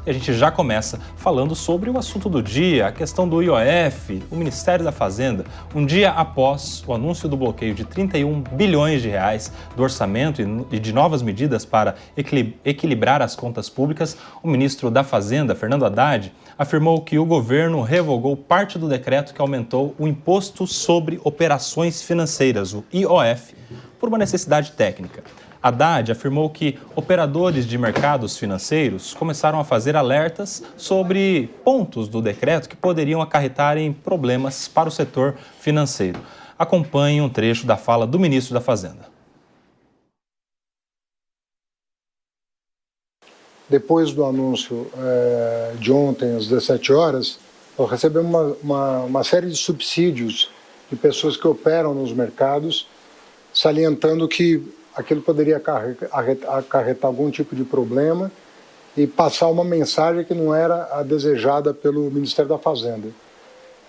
E a gente já começa falando sobre o assunto do dia, a questão do IOF, o Ministério da Fazenda. Um dia após o anúncio do bloqueio de 31 bilhões de reais do orçamento e de novas medidas para equilibrar as contas públicas, o ministro da Fazenda, Fernando Haddad, afirmou que o governo revogou parte do decreto que aumentou o Imposto sobre Operações Financeiras, o IOF, por uma necessidade técnica. Haddad afirmou que operadores de mercados financeiros começaram a fazer alertas sobre pontos do decreto que poderiam acarretar em problemas para o setor financeiro. Acompanhe um trecho da fala do ministro da Fazenda. Depois do anúncio de ontem, às 17 horas, nós recebemos uma série de subsídios de pessoas que operam nos mercados, salientando que aquilo poderia acarretar algum tipo de problema e passar uma mensagem que não era a desejada pelo Ministério da Fazenda.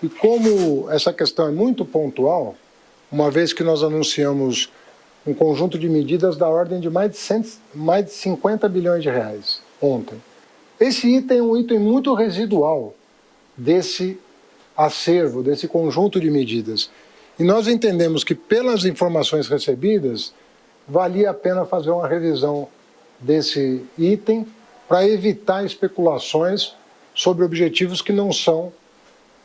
E como essa questão é muito pontual, uma vez que nós anunciamos um conjunto de medidas da ordem de mais de 50 bilhões de reais ontem. Esse item é um item muito residual desse acervo, desse conjunto de medidas. E nós entendemos que, pelas informações recebidas, valia a pena fazer uma revisão desse item para evitar especulações sobre objetivos que não são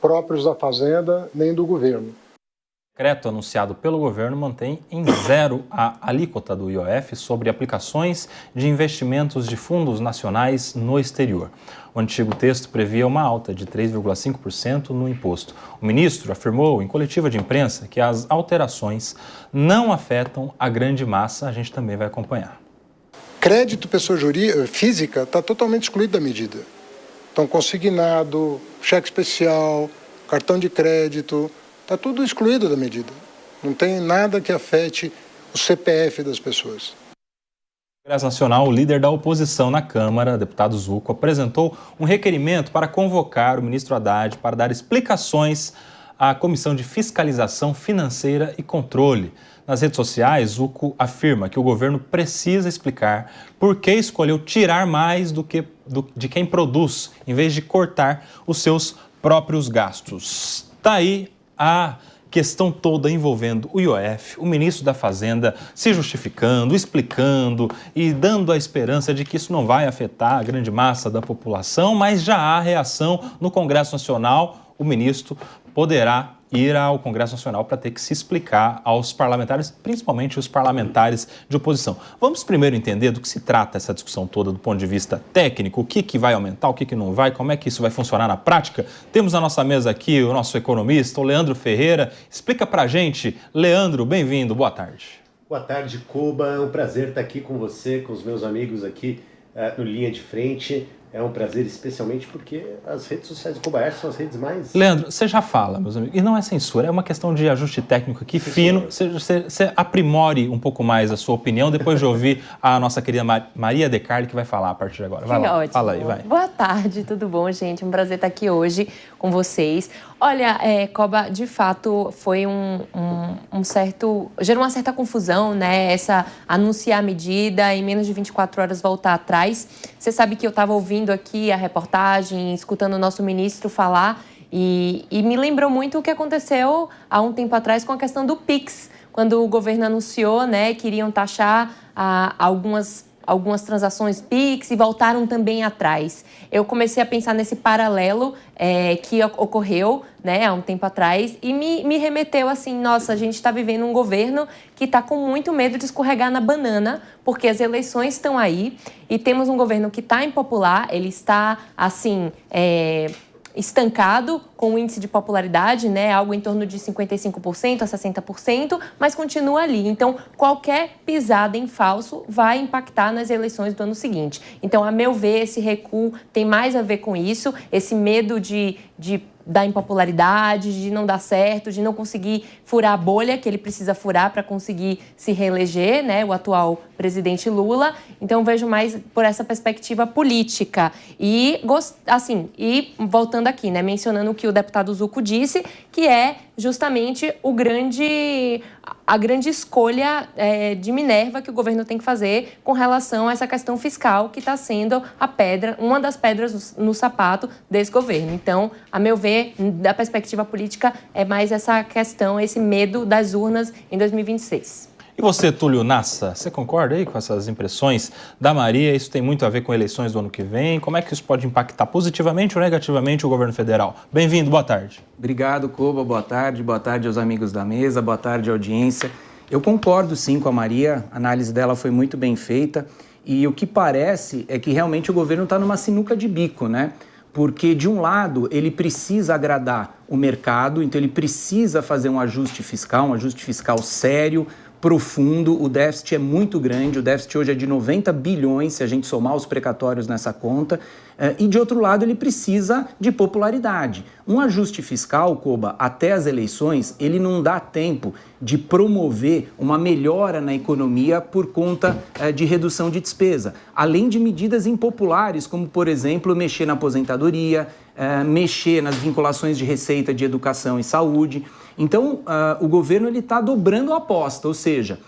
próprios da Fazenda nem do governo. O decreto anunciado pelo governo mantém em zero a alíquota do IOF sobre aplicações de investimentos de fundos nacionais no exterior. O antigo texto previa uma alta de 3,5% no imposto. O ministro afirmou em coletiva de imprensa que as alterações não afetam a grande massa. A gente também vai acompanhar. Crédito pessoa física está totalmente excluído da medida. Então, consignado, cheque especial, cartão de crédito, está tudo excluído da medida. Não tem nada que afete o CPF das pessoas. No Congresso Nacional, o líder da oposição na Câmara, deputado Zucco, apresentou um requerimento para convocar o ministro Haddad para dar explicações à Comissão de Fiscalização Financeira e Controle. Nas redes sociais, Zucco afirma que o governo precisa explicar por que escolheu tirar mais de quem produz, em vez de cortar os seus próprios gastos. Tá aí a questão toda envolvendo o IOF, o ministro da Fazenda se justificando, explicando e dando a esperança de que isso não vai afetar a grande massa da população, mas já há reação no Congresso Nacional. O ministro poderá ir ao Congresso Nacional para ter que se explicar aos parlamentares, principalmente os parlamentares de oposição. Vamos primeiro entender do que se trata essa discussão toda do ponto de vista técnico, o que vai aumentar, o que não vai, como é que isso vai funcionar na prática. Temos na nossa mesa aqui o nosso economista, o Leandro Ferreira. Explica pra gente. Leandro, bem-vindo, boa tarde. Boa tarde, Cuba. É um prazer estar aqui com você, com os meus amigos aqui no Linha de Frente. É um prazer, especialmente porque as redes sociais do Cuba são as redes mais... Leandro, você já fala, meus amigos, e não é censura, é uma questão de ajuste técnico aqui, fino. Você aprimore um pouco mais a sua opinião depois de ouvir a nossa querida Maria De Carli, que vai falar a partir de agora. Vai lá, ótimo. Fala aí, vai. Boa tarde, tudo bom, gente? Um prazer estar aqui hoje com vocês. Olha, Coba, de fato, foi gerou uma certa confusão, né? Anunciar a medida em menos de 24 horas voltar atrás. Você sabe que eu estava ouvindo aqui a reportagem, escutando o nosso ministro falar e me lembrou muito o que aconteceu há um tempo atrás com a questão do Pix, quando o governo anunciou, né, que iriam taxar algumas transações Pix e voltaram também atrás. Eu comecei a pensar nesse paralelo que ocorreu, né, há um tempo atrás e me remeteu assim, nossa, a gente está vivendo um governo que está com muito medo de escorregar na banana, porque as eleições estão aí e temos um governo que está impopular, ele está, assim, estancado com o índice de popularidade, né, algo em torno de 55% a 60%, mas continua ali. Então, qualquer pisada em falso vai impactar nas eleições do ano seguinte. Então, a meu ver, esse recuo tem mais a ver com isso, esse medo da impopularidade, de não dar certo, de não conseguir furar a bolha que ele precisa furar para conseguir se reeleger, né, o atual presidente Lula. Então, vejo mais por essa perspectiva política. E voltando aqui, né, mencionando que o deputado Zucco disse, que é justamente a grande escolha de Minerva que o governo tem que fazer com relação a essa questão fiscal que está sendo uma das pedras no sapato desse governo. Então, a meu ver, da perspectiva política, é mais essa questão, esse medo das urnas em 2026. E você, Túlio Nassa, você concorda aí com essas impressões da Maria? Isso tem muito a ver com eleições do ano que vem? Como é que isso pode impactar positivamente ou negativamente o governo federal? Bem-vindo, boa tarde. Obrigado, Koba, boa tarde aos amigos da mesa, boa tarde, audiência. Eu concordo sim com a Maria, a análise dela foi muito bem feita e o que parece é que realmente o governo está numa sinuca de bico, né? Porque, de um lado, ele precisa agradar o mercado, então ele precisa fazer um ajuste fiscal sério, profundo, o déficit é muito grande, o déficit hoje é de 90 bilhões, se a gente somar os precatórios nessa conta, e de outro lado ele precisa de popularidade. Um ajuste fiscal, Koba, até as eleições, ele não dá tempo de promover uma melhora na economia por conta de redução de despesa, além de medidas impopulares, como, por exemplo, mexer na aposentadoria, mexer nas vinculações de receita de educação e saúde. Então, o governo está dobrando a aposta, ou seja,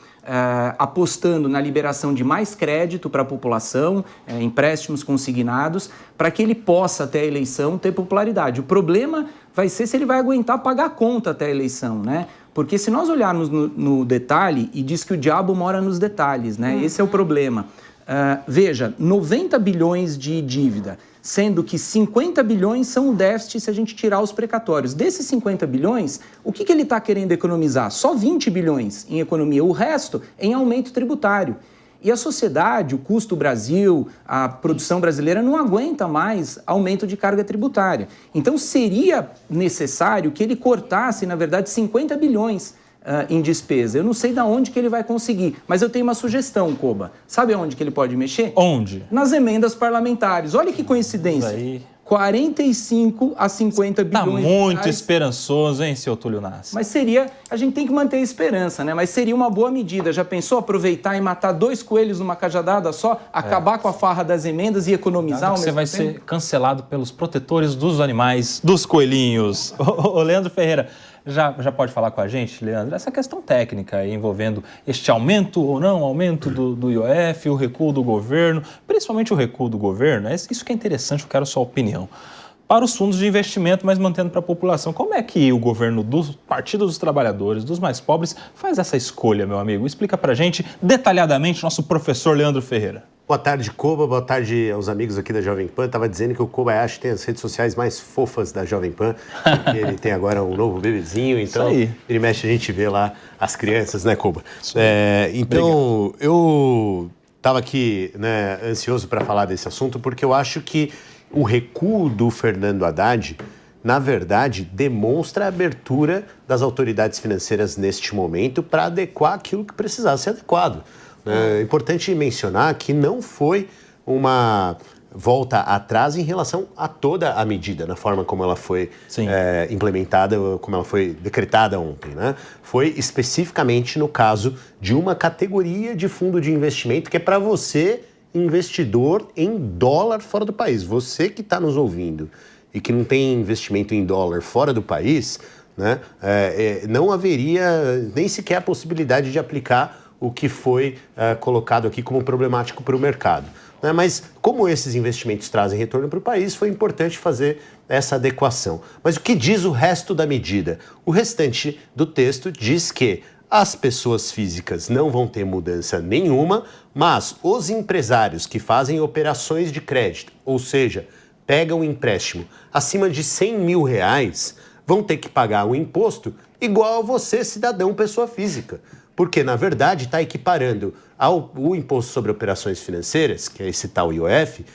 apostando na liberação de mais crédito para a população, empréstimos consignados, para que ele possa, até a eleição, ter popularidade. O problema vai ser se ele vai aguentar pagar a conta até a eleição, né? Porque se nós olharmos no detalhe, e diz que o diabo mora nos detalhes, né? Esse é o problema. Veja, 90 bilhões de dívida, sendo que 50 bilhões são o déficit se a gente tirar os precatórios. Desses 50 bilhões, o que ele está querendo economizar? Só 20 bilhões em economia, o resto em aumento tributário. E a sociedade, o custo Brasil, a produção brasileira não aguenta mais aumento de carga tributária. Então seria necessário que ele cortasse, na verdade, 50 bilhões em despesa. Eu não sei de onde que ele vai conseguir, mas eu tenho uma sugestão, Koba. Sabe aonde que ele pode mexer? Onde? Nas emendas parlamentares. Olha que coincidência. Aí. 45 a 50 bilhões. Tá muito esperançoso, hein, seu Túlio Nassa? Mas a gente tem que manter a esperança, né? Mas seria uma boa medida. Já pensou aproveitar e matar 2 coelhos numa cajadada só? Acabar com a farra das emendas e economizar ao mesmo tempo? Você vai ser cancelado pelos protetores dos animais, dos coelhinhos. Ô, Leandro Ferreira, já pode falar com a gente, Leandro? Essa questão técnica aí envolvendo este aumento ou não aumento do IOF, o recuo do governo, principalmente o recuo do governo, isso que é interessante, eu quero a sua opinião. Para os fundos de investimento, mas mantendo para a população. Como é que o governo do Partido dos Trabalhadores, dos mais pobres, faz essa escolha, meu amigo? Explica para a gente detalhadamente, nosso professor Leandro Ferreira. Boa tarde, Koba. Boa tarde aos amigos aqui da Jovem Pan. Estava dizendo que o Kobayashi tem as redes sociais mais fofas da Jovem Pan, porque ele tem agora um novo bebezinho, então ele mexe, a gente vê lá as crianças, né, Koba? Então, eu estava aqui, né, ansioso para falar desse assunto, porque eu acho que o recuo do Fernando Haddad, na verdade, demonstra a abertura das autoridades financeiras neste momento para adequar aquilo que precisasse ser adequado. É importante mencionar que não foi uma volta atrás em relação a toda a medida, na forma como ela foi implementada, como ela foi decretada ontem, né? Foi especificamente no caso de uma categoria de fundo de investimento que é para você, investidor em dólar fora do país. Você que está nos ouvindo e que não tem investimento em dólar fora do país, né? Não haveria nem sequer a possibilidade de aplicar o que foi colocado aqui como problemático para o mercado. Né? Mas como esses investimentos trazem retorno para o país, foi importante fazer essa adequação. Mas o que diz o resto da medida? O restante do texto diz que as pessoas físicas não vão ter mudança nenhuma, mas os empresários que fazem operações de crédito, ou seja, pegam um empréstimo acima de R$100 mil, vão ter que pagar um imposto igual a você, cidadão, pessoa física. Porque, na verdade, está equiparando o imposto sobre operações financeiras, que é esse tal IOF,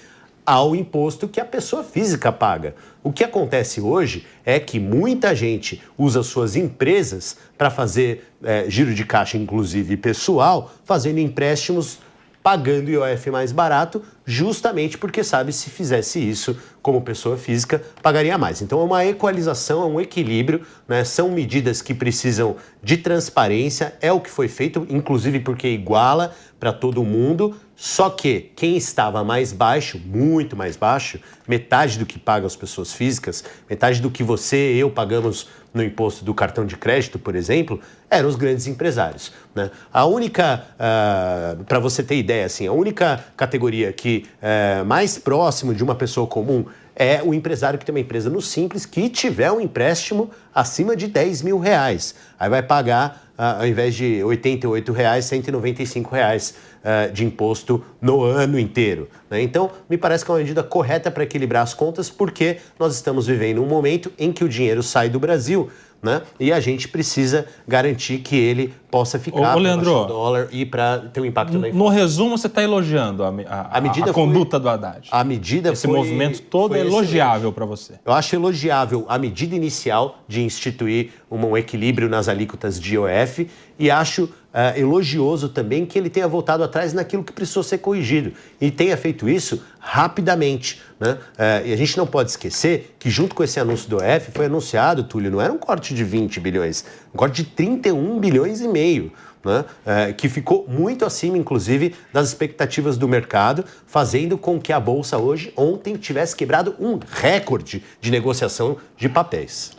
ao imposto que a pessoa física paga. O que acontece hoje é que muita gente usa suas empresas para fazer giro de caixa, inclusive pessoal, fazendo empréstimos, pagando IOF mais barato, justamente porque sabe se fizesse isso como pessoa física, pagaria mais. Então é uma equalização, é um equilíbrio, né? São medidas que precisam de transparência, é o que foi feito, inclusive porque iguala para todo mundo, Só que quem estava mais baixo, muito mais baixo, metade do que pagam as pessoas físicas, metade do que você e eu pagamos no imposto do cartão de crédito, por exemplo, eram os grandes empresários, né? A única, para você ter ideia, assim, a única categoria que é mais próximo de uma pessoa comum é o empresário que tem uma empresa no Simples que tiver um empréstimo acima de 10 mil reais. Aí vai pagar, ao invés de R$ 88, R$ 195 de imposto no ano inteiro, né? Então, me parece que é uma medida correta para equilibrar as contas, porque nós estamos vivendo um momento em que o dinheiro sai do Brasil, né? E a gente precisa garantir que ele possa ficar para baixar o dólar e para ter um impacto na inflação. No resumo, você está elogiando a conduta do Haddad. A medida Esse movimento todo é elogiável para você. Eu acho elogiável a medida inicial de instituir um equilíbrio nas alíquotas de IOF e acho elogioso também que ele tenha voltado atrás naquilo que precisou ser corrigido e tenha feito isso rapidamente, né? E a gente não pode esquecer que junto com esse anúncio do IOF foi anunciado, Túlio, não era um corte de 20 bilhões, um corte de 31 bilhões e meio. Né? Que ficou muito acima, inclusive, das expectativas do mercado, fazendo com que a Bolsa ontem tivesse quebrado um recorde de negociação de papéis.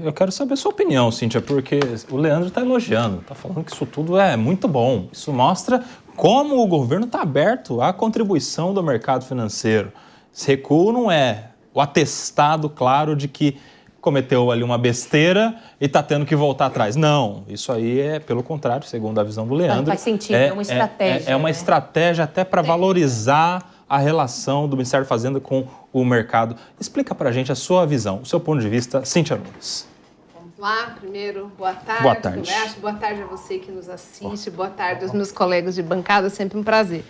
Eu quero saber a sua opinião, Cíntia, porque o Leandro está elogiando, está falando que isso tudo é muito bom. Isso mostra como o governo está aberto à contribuição do mercado financeiro. Esse recuo não é o atestado claro de que cometeu ali uma besteira e está tendo que voltar atrás. Não, isso aí é, pelo contrário, segundo a visão do Leandro. Faz sentido, é uma estratégia. É uma estratégia até para valorizar a relação do Ministério da Fazenda com o mercado. Explica para a gente a sua visão, o seu ponto de vista, Cíntia Nunes. Vamos lá, primeiro, boa tarde. Boa tarde. Boa tarde a você que nos assiste, boa tarde aos meus colegas de bancada, sempre um prazer.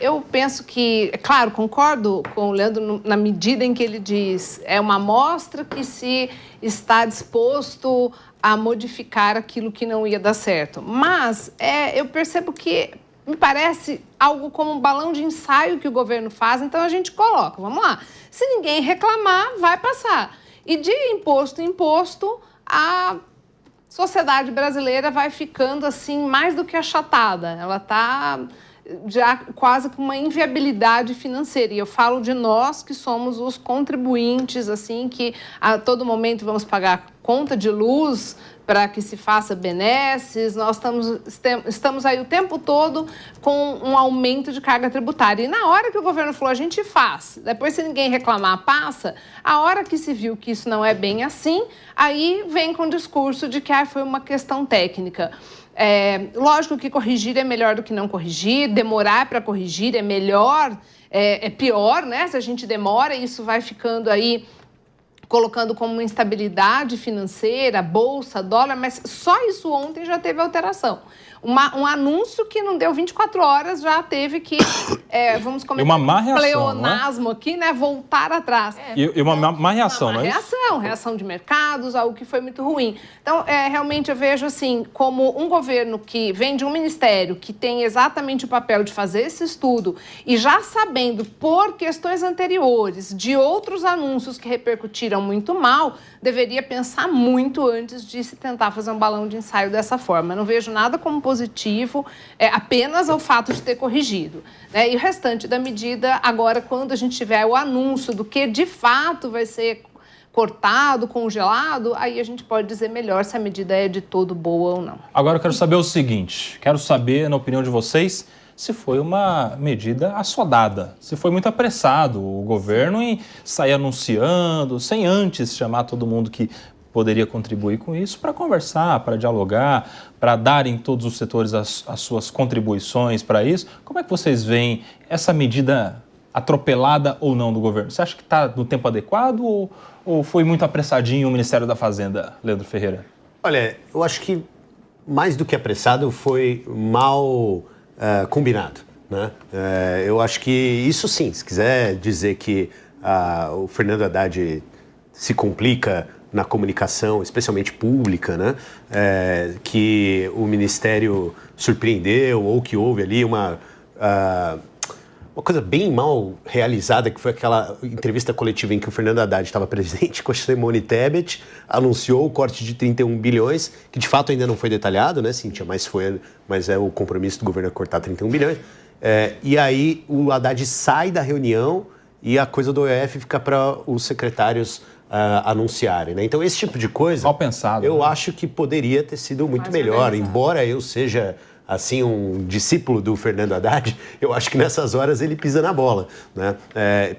Eu penso que, é claro, concordo com o Leandro na medida em que ele diz é uma amostra que se está disposto a modificar aquilo que não ia dar certo. Mas eu percebo que me parece algo como um balão de ensaio que o governo faz, então a gente coloca, vamos lá. Se ninguém reclamar, vai passar. E de imposto em imposto, a sociedade brasileira vai ficando assim mais do que achatada. Ela está já quase com uma inviabilidade financeira. E eu falo de nós que somos os contribuintes, assim, que a todo momento vamos pagar conta de luz para que se faça benesses. Nós estamos aí o tempo todo com um aumento de carga tributária. E na hora que o governo falou, a gente faz, depois se ninguém reclamar, passa, a hora que se viu que isso não é bem assim, aí vem com o discurso de que foi uma questão técnica. Lógico que corrigir é melhor do que não corrigir, demorar para corrigir é melhor, é pior, né? Se a gente demora, isso vai ficando aí colocando como uma instabilidade financeira, bolsa, dólar, mas só isso ontem já teve alteração. Um anúncio que não deu 24 horas já teve que, vamos cometer uma má reação, pleonasmo aqui, né? Voltar atrás. E uma má reação, não é isso? Reação de mercados, algo que foi muito ruim. Então, realmente eu vejo assim, como um governo que vem de um ministério que tem exatamente o papel de fazer esse estudo e já sabendo por questões anteriores de outros anúncios que repercutiram muito mal, deveria pensar muito antes de se tentar fazer um balão de ensaio dessa forma. Eu não vejo nada como positivo, apenas ao fato de ter corrigido, né? E o restante da medida, agora, quando a gente tiver o anúncio do que de fato vai ser cortado, congelado, aí a gente pode dizer melhor se a medida é de todo boa ou não. Agora eu quero saber o seguinte, quero saber, na opinião de vocês, se foi uma medida assodada, se foi muito apressado o governo em sair anunciando, sem antes chamar todo mundo que poderia contribuir com isso, para conversar, para dialogar, para dar em todos os setores as suas contribuições para isso. Como é que vocês veem essa medida atropelada ou não do governo? Você acha que está no tempo adequado ou foi muito apressadinho o Ministério da Fazenda, Leandro Ferreira? Olha, eu acho que mais do que apressado foi mal combinado, né? Eu acho que isso sim, se quiser dizer que o Fernando Haddad se complica na comunicação, especialmente pública, né? Que o Ministério surpreendeu ou que houve ali uma coisa bem mal realizada, que foi aquela entrevista coletiva em que o Fernando Haddad estava presente com a Simone Tebet, anunciou o corte de 31 bilhões, que de fato ainda não foi detalhado, né, Cíntia? Mas é o compromisso do governo a cortar 31 bilhões. E aí o Haddad sai da reunião e a coisa do OEF fica para os secretários anunciarem, né? Então, esse tipo de coisa, mal pensado, eu acho que poderia ter sido muito melhor. Embora eu seja, assim, um discípulo do Fernando Haddad, eu acho que nessas horas ele pisa na bola, né?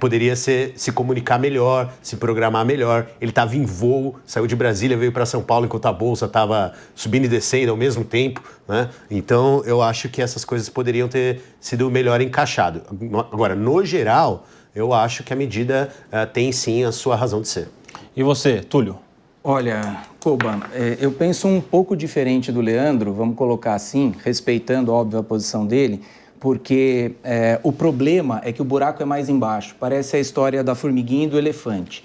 Poderia se comunicar melhor, se programar melhor. Ele estava em voo, saiu de Brasília, veio para São Paulo enquanto a Bolsa estava subindo e descendo ao mesmo tempo, né? Então, eu acho que essas coisas poderiam ter sido melhor encaixado. Agora, no geral, eu acho que a medida tem sim a sua razão de ser. E você, Túlio? Olha, Koba, eu penso um pouco diferente do Leandro, vamos colocar assim, respeitando, óbvio, a posição dele, porque o problema é que o buraco é mais embaixo. Parece a história da formiguinha e do elefante.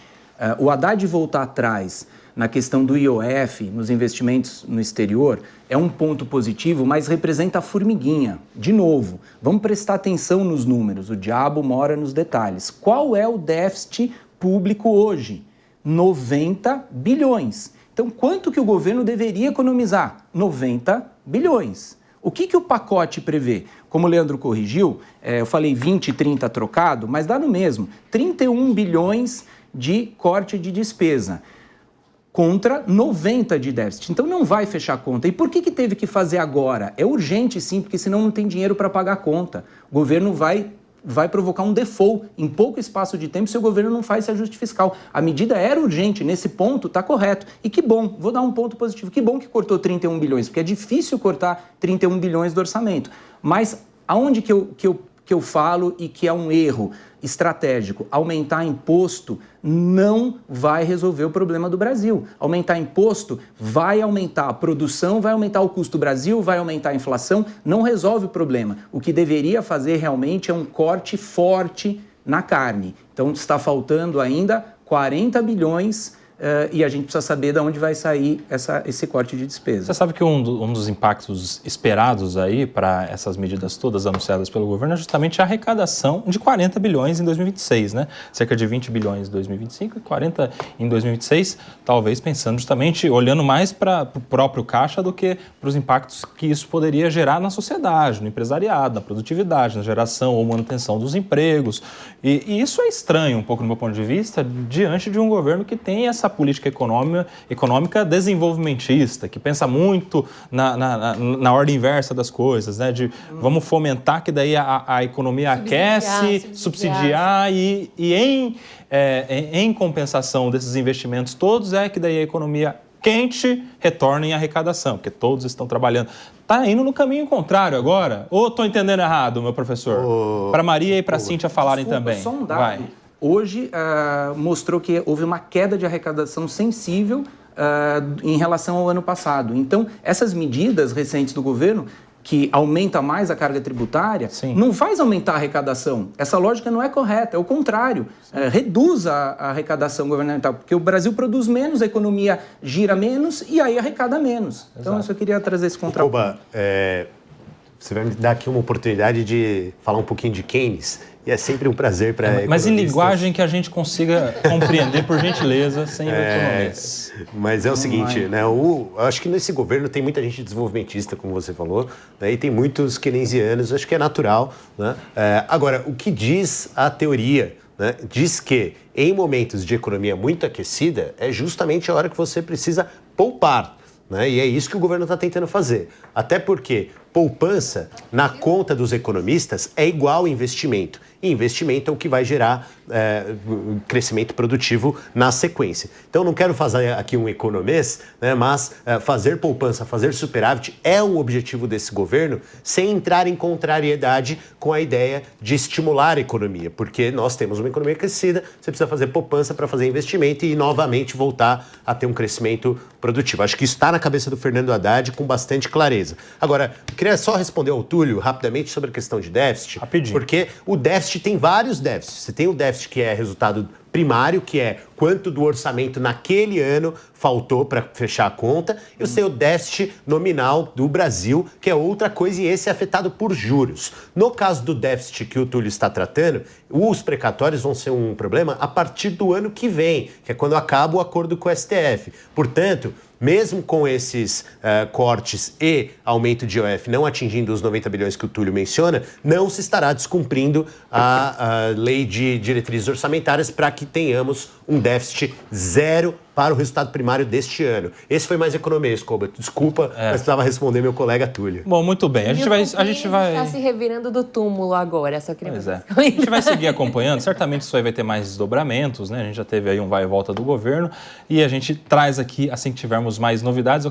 O Haddad voltar atrás na questão do IOF, nos investimentos no exterior, é um ponto positivo, mas representa a formiguinha. De novo, vamos prestar atenção nos números, o diabo mora nos detalhes. Qual é o déficit público hoje? 90 bilhões. Então, quanto que o governo deveria economizar? 90 bilhões. O que o pacote prevê? Como o Leandro corrigiu, eu falei 20 e 30 trocado, mas dá no mesmo. 31 bilhões de corte de despesa contra 90 de déficit. Então, não vai fechar a conta. E por que teve que fazer agora? É urgente, sim, porque senão não tem dinheiro para pagar a conta. O governo vai provocar um default em pouco espaço de tempo se o governo não faz esse ajuste fiscal. A medida era urgente, nesse ponto está correto. E que bom, vou dar um ponto positivo, que bom que cortou 31 bilhões, porque é difícil cortar 31 bilhões do orçamento. Mas aonde que eu falo e que é um erro estratégico? Aumentar imposto não vai resolver o problema do Brasil. Aumentar imposto vai aumentar a produção, vai aumentar o custo do Brasil, vai aumentar a inflação, não resolve o problema. O que deveria fazer realmente é um corte forte na carne. Então está faltando ainda 40 bilhões e a gente precisa saber de onde vai sair esse corte de despesa. Você sabe que um dos impactos esperados aí para essas medidas todas anunciadas pelo governo é justamente a arrecadação de 40 bilhões em 2026, né? Cerca de 20 bilhões em 2025 e 40 em 2026, talvez pensando justamente, olhando mais para o próprio caixa do que para os impactos que isso poderia gerar na sociedade, no empresariado, na produtividade, na geração ou manutenção dos empregos. E isso é estranho um pouco do meu ponto de vista, diante de um governo que tem essa política econômica desenvolvimentista, que pensa muito na ordem inversa das coisas, né? De vamos fomentar que daí a economia aquece, subsidiar e em compensação desses investimentos todos é que daí a economia quente retorna em arrecadação, porque todos estão trabalhando. Está indo no caminho contrário agora? Ou estou entendendo errado, meu professor? Para Maria e para a Cíntia falarem também. Só um dado. Vai. Hoje mostrou que houve uma queda de arrecadação sensível em relação ao ano passado. Então, essas medidas recentes do governo, que aumenta mais a carga tributária, sim, não faz aumentar a arrecadação. Essa lógica não é correta, é o contrário. Reduz a arrecadação governamental, porque o Brasil produz menos, a economia gira menos e aí arrecada menos. Exato. Então, eu só queria trazer esse contraponto. Koba, você vai me dar aqui uma oportunidade de falar um pouquinho de Keynes. E é sempre um prazer para mas em linguagem que a gente consiga compreender, por gentileza, sem economias. Mas é o seguinte, né? Eu acho que nesse governo tem muita gente desenvolvimentista, como você falou, né, e tem muitos keynesianos, acho que é natural, né? Agora, o que diz a teoria, né, diz que em momentos de economia muito aquecida é justamente a hora que você precisa poupar. Né? E é isso que o governo está tentando fazer. Até porque poupança, na conta dos economistas, é igual investimento. E investimento é o que vai gerar crescimento produtivo na sequência. Então, não quero fazer aqui um economês, né, mas fazer poupança, fazer superávit é um objetivo desse governo, sem entrar em contrariedade com a ideia de estimular a economia. Porque nós temos uma economia crescida, você precisa fazer poupança para fazer investimento e, novamente, voltar a ter um crescimento produtivo. Acho que isso está na cabeça do Fernando Haddad com bastante clareza. Agora, eu queria só responder ao Túlio rapidamente sobre a questão de déficit. Rapidinho. Porque o déficit tem vários déficits. Você tem o déficit que é resultado primário, que é quanto do orçamento naquele ano faltou para fechar a conta, e o seu déficit nominal do Brasil, que é outra coisa, e esse é afetado por juros. No caso do déficit que o Túlio está tratando, os precatórios vão ser um problema a partir do ano que vem, que é quando acaba o acordo com o STF. Portanto, mesmo com esses cortes e aumento de IOF não atingindo os 90 bilhões que o Túlio menciona, não se estará descumprindo a lei de diretrizes orçamentárias para que tenhamos um déficit zero para o resultado primário deste ano. Esse foi mais economia, Escobar. Desculpa, mas precisava responder meu colega Túlio. Bom, muito bem. A gente vai está se revirando do túmulo agora, só queria dizer. A gente vai seguir acompanhando. Certamente isso aí vai ter mais desdobramentos, né? A gente já teve aí um vai e volta do governo e a gente traz aqui assim que tivermos mais novidades.